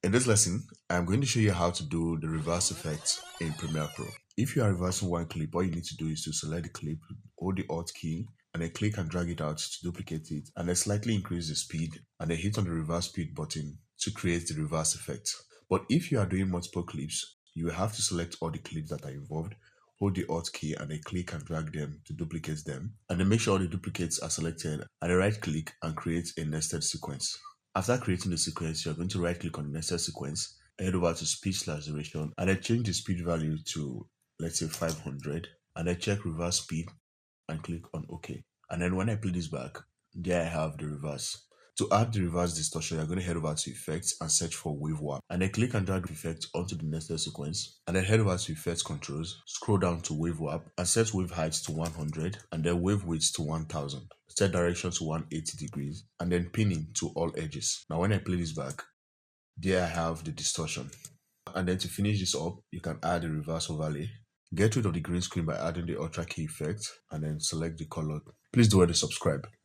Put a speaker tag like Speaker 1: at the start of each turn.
Speaker 1: In this lesson, I'm going to show you how to do the reverse effect in Premiere Pro. If you are reversing one clip, all you need to do is to select the clip, hold the Alt key, and then click and drag it out to duplicate it, and then slightly increase the speed, and then hit on the reverse speed button to create the reverse effect. But if you are doing multiple clips, you will have to select all the clips that are involved, hold the Alt key, and then click and drag them to duplicate them, and then make sure all the duplicates are selected, and then right click and create a nested sequence. After creating the sequence, you're going to right click on the nested sequence, head over to speed/duration, and then change the speed value to, let's say, 500, and then check reverse speed and click on OK. And then when I play this back, there I have the reverse. To add the reverse distortion, you're going to head over to effects and search for wave warp, and then click and drag the effect onto the nested sequence, and then head over to effects controls, scroll down to wave warp, and set wave height to 100, and then wave width to 1000, set direction to 180 degrees, and then pinning to all edges. Now when I play this back, there I have the distortion. And then to finish this up, you can add a reverse overlay. Get rid of the green screen by adding the ultra key effect, and then select the color. Please do well to subscribe.